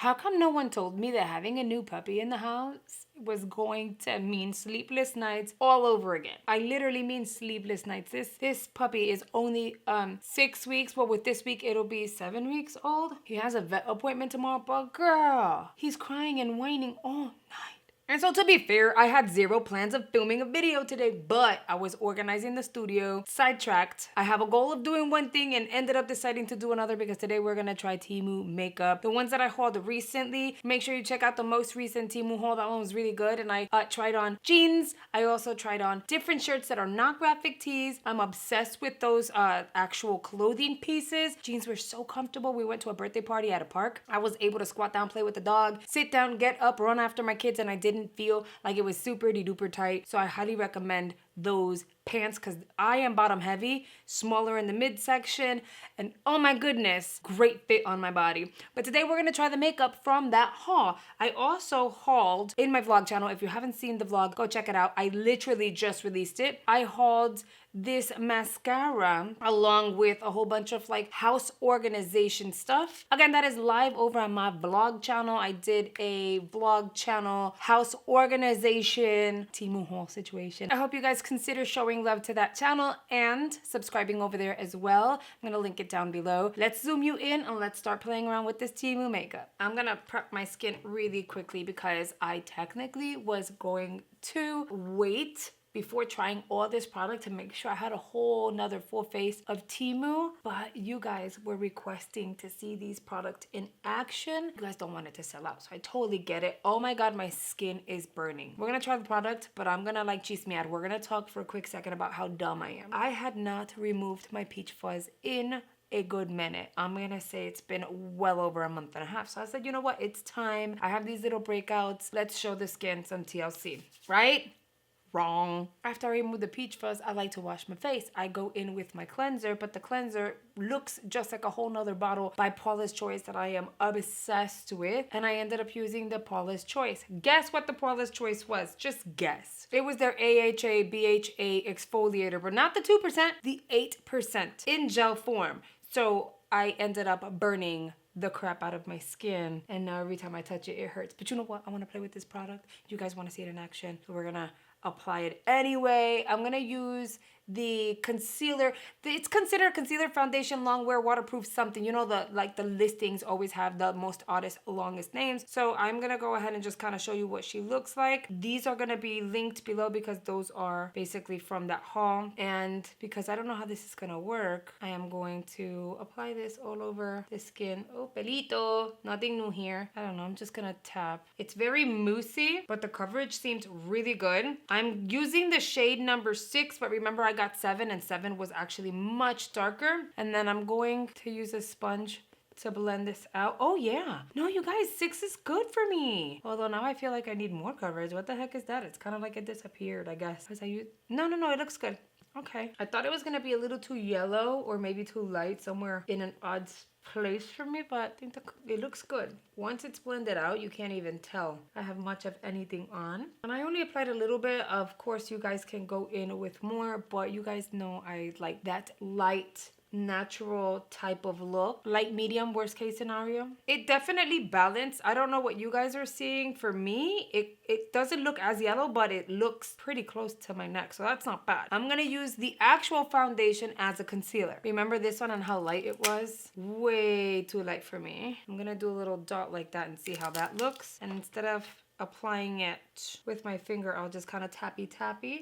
How come no one told me that having a new puppy in the house was going to mean sleepless nights all over again? I literally mean sleepless nights. This puppy is only 6 weeks, but with this week it'll be 7 weeks old. He has a vet appointment tomorrow, but girl, he's crying and whining all night. And so to be fair, I had zero plans of filming a video today, but I was organizing the studio, sidetracked. I have a goal of doing one thing and ended up deciding to do another because today we're gonna try TEMU makeup. The ones that I hauled recently, make sure you check out the most recent TEMU haul. That one was really good. And I tried on jeans. I also tried on different shirts that are not graphic tees. I'm obsessed with those actual clothing pieces. Jeans were so comfortable. We went to a birthday party at a park. I was able to squat down, play with the dog, sit down, get up, run after my kids, and I didn't feel like it was super duper tight. So I highly recommend those pants because I am bottom heavy, smaller in the midsection, and oh my goodness, great fit on my body. But today we're gonna try the makeup from that haul. I also hauled in my vlog channel. If you haven't seen the vlog, go check it out. I literally just released it. I hauled this mascara along with a whole bunch of like house organization stuff. Again, that is live over on my vlog channel. I did a vlog channel house organization TEMU haul situation. I hope you guys consider showing love to that channel and subscribing over there as well. I'm gonna link it down below. Let's zoom you in and let's start playing around with this TEMU makeup. I'm gonna prep my skin really quickly because I technically was going to wait before trying all this product to make sure I had a whole nother full face of TEMU, but you guys were requesting to see these products in action. You guys don't want it to sell out, so I totally get it. Oh my God, my skin is burning. We're gonna try the product, but I'm gonna like chismear. We're gonna talk for a quick second about how dumb I am. I had not removed my peach fuzz in a good minute. I'm gonna say it's been well over a month and a half. So I said, you know what, it's time. I have these little breakouts. Let's show the skin some TLC, right? Wrong. After I remove the peach fuzz, I like to wash my face. I go in with my cleanser, but the cleanser looks just like a whole nother bottle by Paula's Choice that I am obsessed with. And I ended up using the Paula's Choice. Guess what the Paula's Choice was? Just guess. It was their AHA, BHA exfoliator, but not the 2%, the 8% in gel form. So I ended up burning the crap out of my skin, and now every time I touch it, it hurts. But you know what? I want to play with this product. You guys want to see it in action, so we're gonna apply it anyway. I'm gonna use the concealer. It's considered a concealer, foundation, longwear, waterproof something. You know, the listings always have the most oddest, longest names. So I'm gonna go ahead and just kind of show you what she looks like. These are gonna be linked below because those are basically from that haul. And because I don't know how this is gonna work, I am going to apply this all over the skin. Oh, pelito, nothing new here. I don't know, I'm just gonna tap. It's very moussey, but the coverage seems really good. I'm using the shade number 6, but remember I got 7 and 7 was actually much darker. And then I'm going to use a sponge to blend this out. Oh yeah. No, you guys, 6 is good for me. Although now I feel like I need more coverage. What the heck is that? It's kind of like it disappeared, I guess. No, it looks good. Okay. I thought it was going to be a little too yellow or maybe too light somewhere in an odd place for me, but I think it looks good. Once it's blended out, you can't even tell I have much of anything on. And I only applied a little bit. Of course, you guys can go in with more, but you guys know I like that light, natural type of look. Light medium, worst case scenario. It definitely balanced. I don't know what you guys are seeing. For me, it doesn't look as yellow, but it looks pretty close to my neck, so that's not bad. I'm gonna use the actual foundation as a concealer. Remember this one and how light it was? Way too light for me. I'm gonna do a little dot like that and see how that looks. And instead of applying it with my finger, I'll just kind of tappy.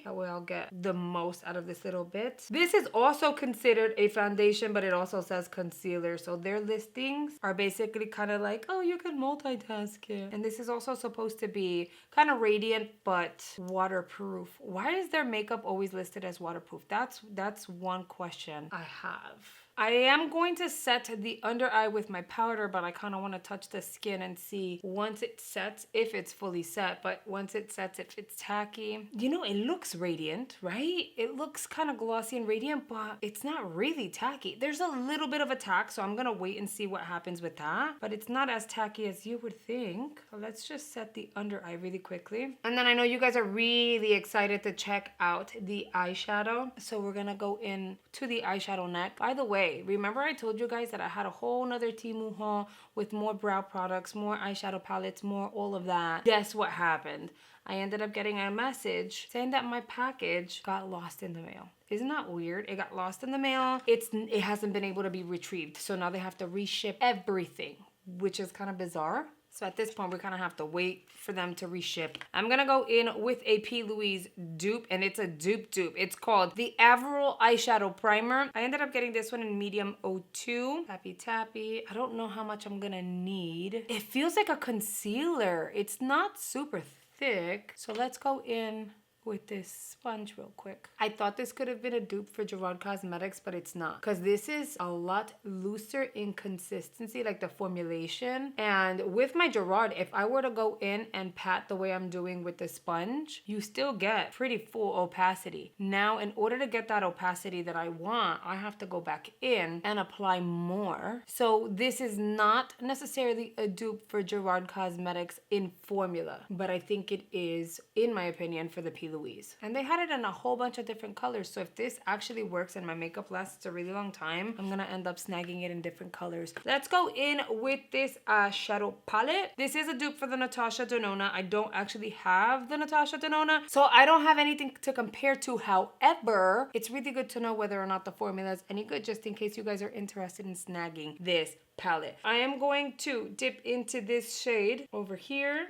That way I'll get the most out of this little bit. This is also considered a foundation, but it also says concealer. So their listings are basically kind of like, oh, you can multitask it. And this is also supposed to be kind of radiant, but waterproof. Why is their makeup always listed as waterproof? That's one question I have. I am going to set the under eye with my powder, but I kind of want to touch the skin and see once it sets, if it's fully set, but once it sets, if it's tacky. You know, it looks radiant, right? It looks kind of glossy and radiant, but it's not really tacky. There's a little bit of a tack, so I'm going to wait and see what happens with that, but it's not as tacky as you would think. So let's just set the under eye really quickly. And then I know you guys are really excited to check out the eyeshadow, so we're going to go in to the eyeshadow neck. By the way, Okay, remember I told you guys that I had a whole nother Temu haul with more brow products, more eyeshadow palettes, more all of that. Guess what happened? I ended up getting a message saying that my package got lost in the mail. Isn't that weird? It got lost in the mail. It hasn't been able to be retrieved. So now they have to reship everything, which is kind of bizarre. So at this point, we kind of have to wait for them to reship. I'm going to go in with a P. Louise dupe, and it's a dupe. It's called the Avril Eyeshadow Primer. I ended up getting this one in medium 02. Tappy. I don't know how much I'm going to need. It feels like a concealer. It's not super thick. So let's go in with this sponge real quick. I thought this could have been a dupe for Gerard Cosmetics, but it's not, because this is a lot looser in consistency, like the formulation. And with my Gerard, if I were to go in and pat the way I'm doing with the sponge, you still get pretty full opacity. Now, in order to get that opacity that I want, I have to go back in and apply more. So this is not necessarily a dupe for Gerard Cosmetics in formula, but I think it is, in my opinion, for the P. Louise. And they had it in a whole bunch of different colors. So if this actually works and my makeup lasts a really long time, I'm gonna end up snagging it in different colors. Let's go in with this shadow palette. This is a dupe for the Natasha Denona. I don't actually have the Natasha Denona, so I don't have anything to compare to. However, it's really good to know whether or not the formula is any good, just in case you guys are interested in snagging this palette. I am going to dip into this shade over here.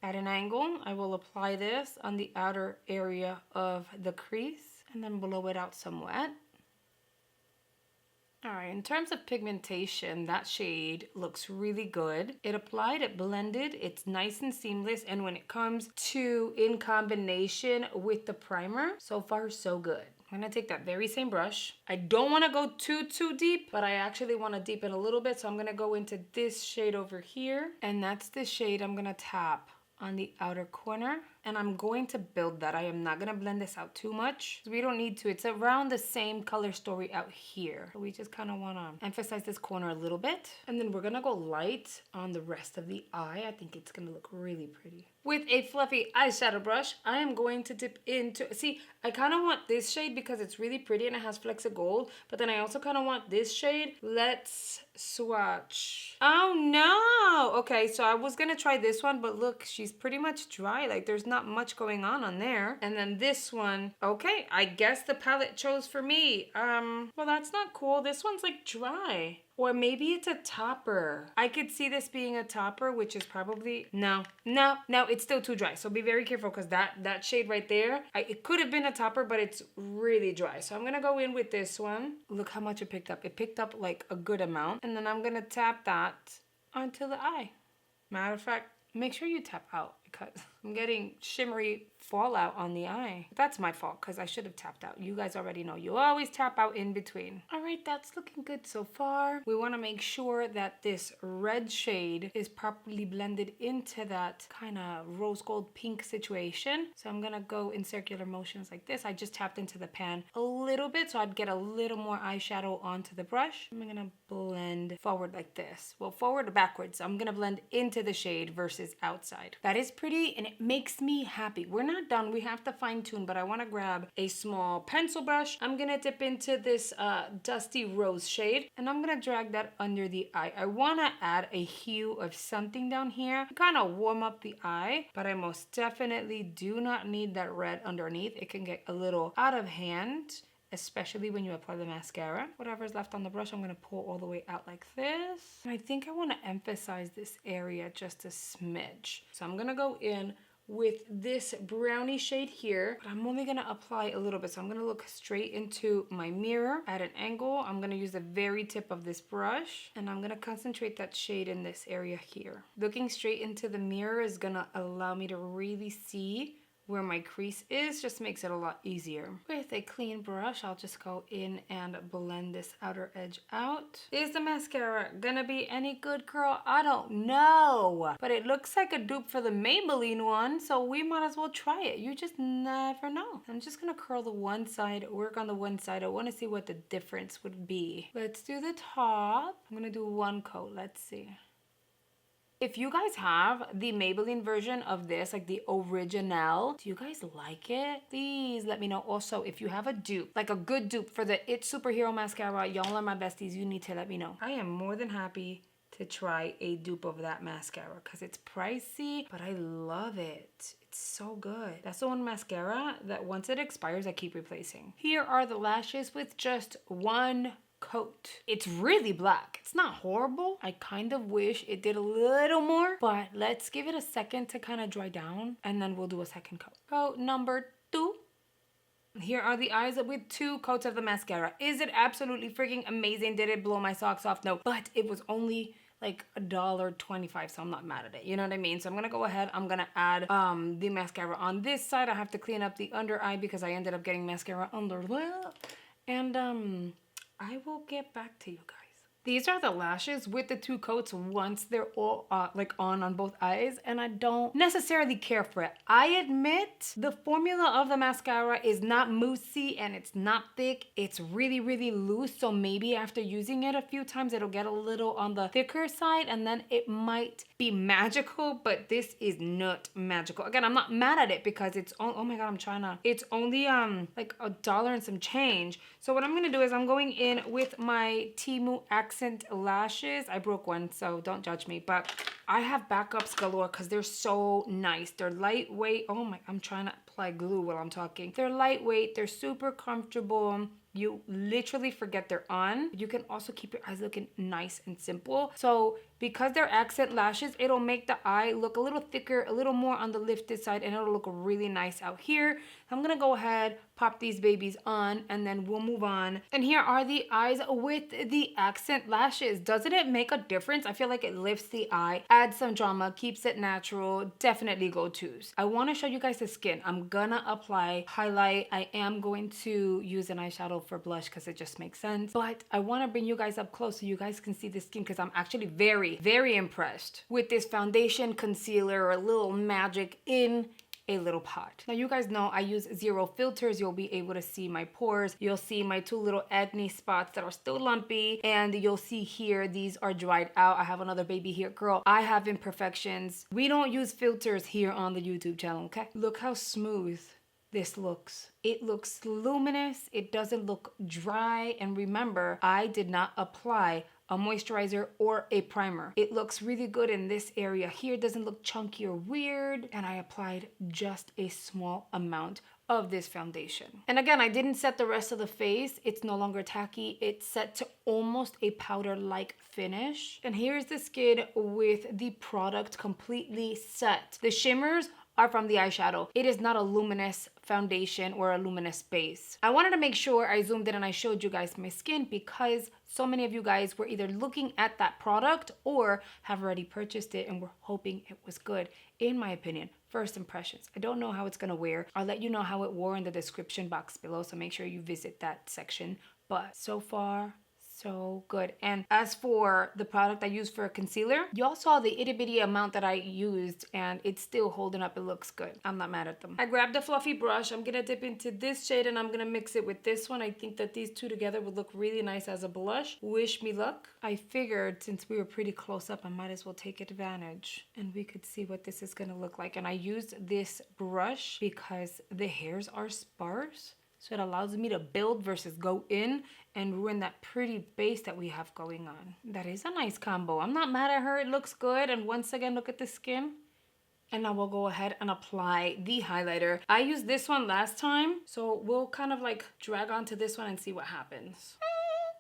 At an angle, I will apply this on the outer area of the crease and then blow it out somewhat. All right, in terms of pigmentation, that shade looks really good. It applied, it blended, it's nice and seamless, and when it comes to in combination with the primer, so far so good. I'm gonna take that very same brush. I don't wanna go too deep, but I actually wanna deepen a little bit, so I'm gonna go into this shade over here, and that's the shade I'm gonna tap on the outer corner, and I'm going to build that. I am not gonna blend this out too much. We don't need to. It's around the same color story out here. We just kind of wanna emphasize this corner a little bit, and then we're gonna go light on the rest of the eye. I think it's gonna look really pretty. With a fluffy eyeshadow brush, I am going to dip into, see, I kind of want this shade because it's really pretty and it has flecks of gold, but then I also kind of want this shade. Let's swatch. Oh no! Okay, so I was gonna try this one, but look, she's pretty much dry. Like, there's not much going on there. And then this one, okay, I guess the palette chose for me. Well, that's not cool. This one's like dry. Or maybe it's a topper. I could see this being a topper, which is probably, no, it's still too dry. So be very careful, because that shade right there, it could have been a topper, but it's really dry. So I'm gonna go in with this one. Look how much it picked up. It picked up like a good amount. And then I'm gonna tap that onto the eye. Matter of fact, make sure you tap out, because I'm getting shimmery fallout on the eye. That's my fault, because I should have tapped out. You guys already know. You always tap out in between. All right, that's looking good so far. We want to make sure that this red shade is properly blended into that kind of rose gold pink situation. So I'm going to go in circular motions like this. I just tapped into the pan a little bit, so I'd get a little more eyeshadow onto the brush. I'm going to blend forward like this. Well, forward or backwards. I'm going to blend into the shade versus outside. That is pretty, and it makes me happy. We're not done. We have to fine tune, but I want to grab a small pencil brush. I'm going to dip into this dusty rose shade, and I'm going to drag that under the eye. I want to add a hue of something down here to kind of warm up the eye, but I most definitely do not need that red underneath. It can get a little out of hand, especially when you apply the mascara. Whatever's left on the brush, I'm going to pull all the way out like this. And I think I want to emphasize this area just a smidge. So I'm going to go in with this brownie shade here, but I'm only going to apply a little bit. So I'm going to look straight into my mirror at an angle. I'm going to use the very tip of this brush, and I'm going to concentrate that shade in this area here. Looking straight into the mirror is going to allow me to really see where my crease is, just makes it a lot easier. With a clean brush, I'll just go in and blend this outer edge out. Is the mascara gonna be any good, girl? I don't know, but it looks like a dupe for the Maybelline one, so we might as well try it. You just never know. I'm just gonna curl the one side, work on the one side. I wanna see what the difference would be. Let's do the top. I'm gonna do one coat, let's see. If you guys have the Maybelline version of this, like the original, do you guys like it? Please let me know. Also, if you have a dupe, like a good dupe for the It Superhero Mascara, y'all are my besties, you need to let me know. I am more than happy to try a dupe of that mascara because it's pricey, but I love it. It's so good. That's the one mascara that once it expires, I keep replacing. Here are the lashes with just one coat. It's really black. It's not horrible. I kind of wish it did a little more, but let's give it a second to kind of dry down and then we'll do a second coat. Coat number 2. Here are the eyes with 2 coats of the mascara. Is it absolutely freaking amazing? Did it blow my socks off? No, but it was only like $1.25, so I'm not mad at it. You know what I mean? So I'm gonna go ahead. I'm gonna add the mascara on this side. I have to clean up the under eye because I ended up getting mascara under there. And I will get back to you guys. These are the lashes with the 2 coats once they're all like on both eyes, and I don't necessarily care for it. I admit the formula of the mascara is not moussey and it's not thick. It's really, really loose, so maybe after using it a few times, it'll get a little on the thicker side and then it might be magical, but this is not magical. Again, I'm not mad at it because it's, oh my God, it's only like $1 and some change. So what I'm gonna do is I'm going in with my TEMU Accent lashes. I broke one, so don't judge me, but I have backups galore because they're so nice. They're lightweight. Oh my, I'm trying to apply glue while I'm talking. They're lightweight. They're super comfortable. You literally forget they're on. You can also keep your eyes looking nice and simple. So because they're accent lashes, it'll make the eye look a little thicker, a little more on the lifted side, and it'll look really nice out here. I'm gonna go ahead, pop these babies on, and then we'll move on. And here are the eyes with the accent lashes. Doesn't it make a difference? I feel like it lifts the eye, adds some drama, keeps it natural. Definitely go-tos. I wanna show you guys the skin. I'm gonna apply highlight. I am going to use an eyeshadow for blush because it just makes sense. But I wanna bring you guys up close so you guys can see the skin because I'm actually very impressed with this foundation, concealer, or a little magic in a little pot. Now you guys know I use 0 filters. You'll be able to see my pores. You'll see my 2 little acne spots that are still lumpy, and you'll see here these are dried out. I have another baby here. Girl, I have imperfections. We don't use filters here on the YouTube channel, okay? Look how smooth this looks. It looks luminous. It doesn't look dry. And remember, I did not apply a moisturizer or a primer. It looks really good in this area here. It doesn't look chunky or weird. And I applied just a small amount of this foundation. And again, I didn't set the rest of the face. It's no longer tacky. It's set to almost a powder-like finish. And here's the skin with the product completely set. The shimmers are from the eyeshadow. It is not a luminous foundation or a luminous base. I wanted to make sure I zoomed in and I showed you guys my skin because so many of you guys were either looking at that product or have already purchased it and were hoping it was good. In my opinion, first impressions. I don't know how it's gonna wear. I'll let you know how it wore in the description box below, so make sure you visit that section. But so far, so good. And as for the product I used for a concealer, y'all saw the itty bitty amount that I used and it's still holding up. It looks good. I'm not mad at them. I grabbed a fluffy brush. I'm gonna dip into this shade and I'm gonna mix it with this one. I think that these two together would look really nice as a blush. Wish me luck. I figured since we were pretty close up, I might as well take advantage and we could see what this is gonna look like. And I used this brush because the hairs are sparse. So it allows me to build versus go in and ruin that pretty base that we have going on. That is a nice combo. I'm not mad at her. It looks good. And once again, look at the skin. And now we'll go ahead and apply the highlighter. I used this one last time, so we'll kind of like drag onto this one and see what happens.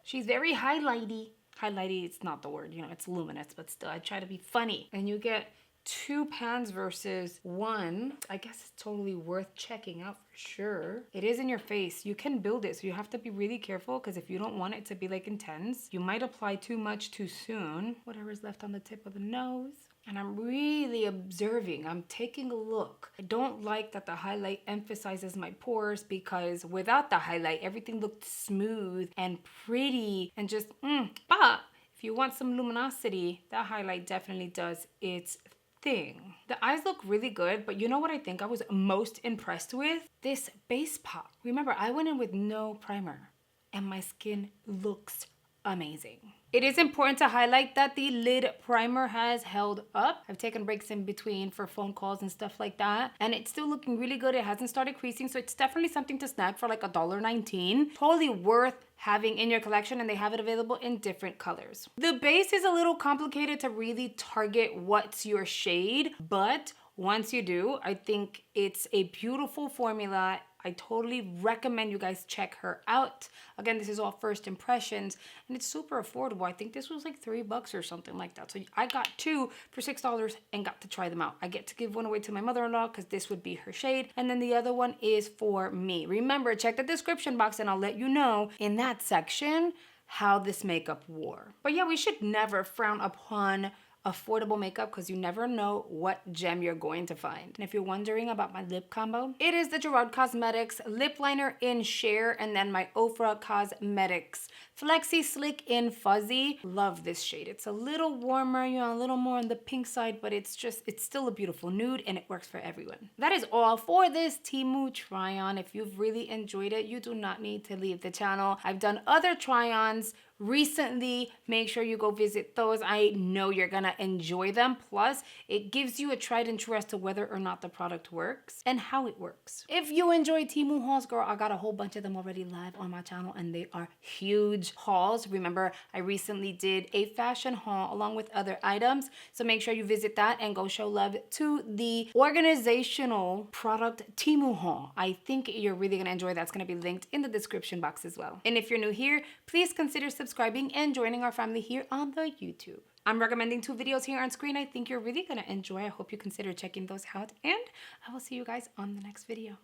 She's very highlighty. Highlighty, it's not the word, you know, it's luminous, but still I try to be funny. And you get 2 pans versus 1. I guess it's totally worth checking out for sure. It is in your face. You can build it, so you have to be really careful because if you don't want it to be like intense, you might apply too much too soon. Whatever's left on the tip of the nose. And I'm really observing. I'm taking a look. I don't like that the highlight emphasizes my pores because without the highlight, everything looked smooth and pretty and just, But if you want some luminosity, that highlight definitely does its thing. The eyes look really good, but you know what I think I was most impressed with? This base pop. Remember, I went in with no primer and my skin looks amazing. It is important to highlight that the lid primer has held up. I've taken breaks in between for phone calls and stuff like that, and it's still looking really good. It hasn't started creasing, so it's definitely something to snag for like $1.19. Totally worth having in your collection, and they have it available in different colors. The base is a little complicated to really target what's your shade, but once you do, I think it's a beautiful formula. I totally recommend you guys check her out. Again, this is all first impressions, and it's super affordable. I think this was like $3 or something like that. So I got 2 for $6 and got to try them out. I get to give one away to my mother-in-law because this would be her shade, and then the other one is for me. Remember, check the description box and I'll let you know in that section how this makeup wore. But yeah, we should never frown upon affordable makeup because you never know what gem you're going to find. And if you're wondering about my lip combo, it is the Gerard Cosmetics lip liner in Sheer, and then my Ofra Cosmetics Flexi Slick in Fuzzy. Love this shade. It's a little warmer, you know, a little more on the pink side, but it's still a beautiful nude, and it works for everyone. That is all for this TEMU try-on. If you've really enjoyed it, you do not need to leave the channel. I've done other try-ons recently. Make sure you go visit those. I know you're gonna enjoy them. Plus, it gives you a tried and true as to whether or not the product works and how it works. If you enjoy TEMU hauls, girl, I got a whole bunch of them already live on my channel, and they are huge hauls. Remember, I recently did a fashion haul along with other items, so make sure you visit that and go show love to the organizational product TEMU haul. I think you're really gonna enjoy that. It's gonna be linked in the description box as well. And if you're new here, please consider subscribing and joining our family here on the YouTube. I'm recommending 2 videos here on screen I think you're really gonna enjoy. I hope you consider checking those out, and I will see you guys on the next video.